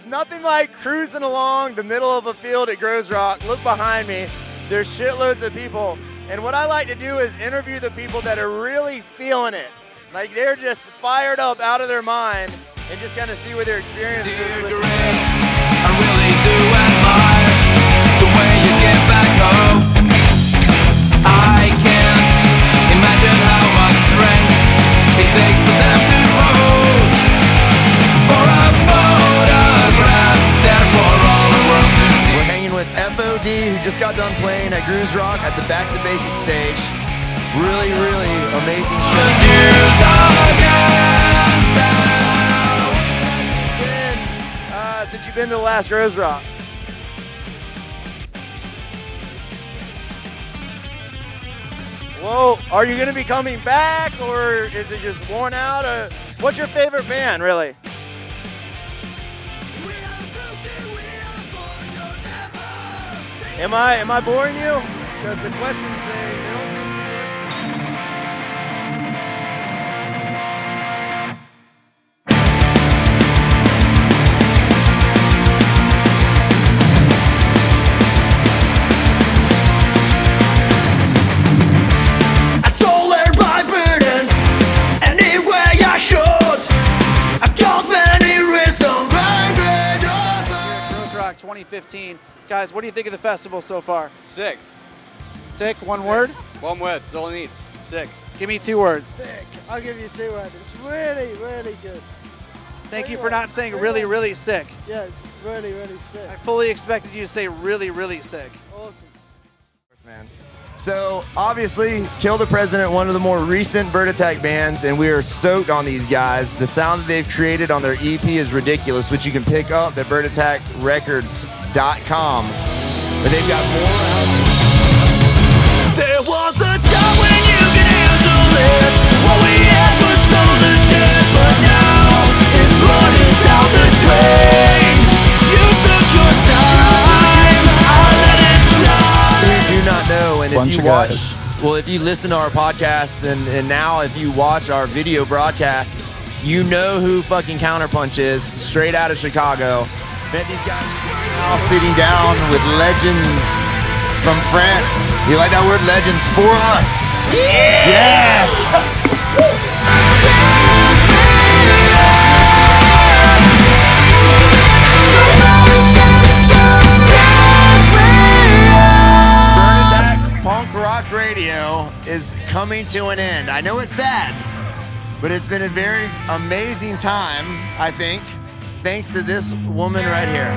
There's nothing like cruising along the middle of a field at Groezrock. Look behind me. There's shitloads of people. And what I like to do is interview the people that are really feeling it. Like they're just fired up out of their mind and just kind of see what their experience is. I really do admire the way you get back home. I can't imagine how much strength it takes for them to pose for a photograph there for all the world to see. We're hanging with FOD, who just got done playing at Groezrock at the Back to Basics stage. Really, really amazing show. Since you've been to the last Groezrock? Whoa, are you going to be coming back, or is it just worn out? Or what's your favorite band, really? Am I boring you? Because the questions they don't seem Groezrock 2015. Guys, what do you think of the festival so far? Sick. Sick, one word? One word, that's all it needs. Sick. Give me 2 words. Sick. I'll give you 2 words. It's really, really good. Thank you for not saying really, really sick. Yes, really, really sick. I fully expected you to say really, really sick. Awesome. man. So obviously, Kill the President, one of the more recent Bird Attack bands, and we are stoked on these guys. The sound that they've created on their EP is ridiculous, which you can pick up at birdattackrecords.com. But they've got more out. There was a time when you could handle it. What we had was so legit, but now it's running down the drain. You took your time, I let it slide. We do not know, and if you watch, well, if you listen to our podcast, and now if you watch our video broadcast, you know who fucking Counterpunch is, straight out of Chicago. Met these guys now sitting down with legends from France. You like that word, legends, for us? Yes! Bird Attack Punk Rock Radio is coming to an end. I know it's sad, but it's been a very amazing time, I think, thanks to this woman right here.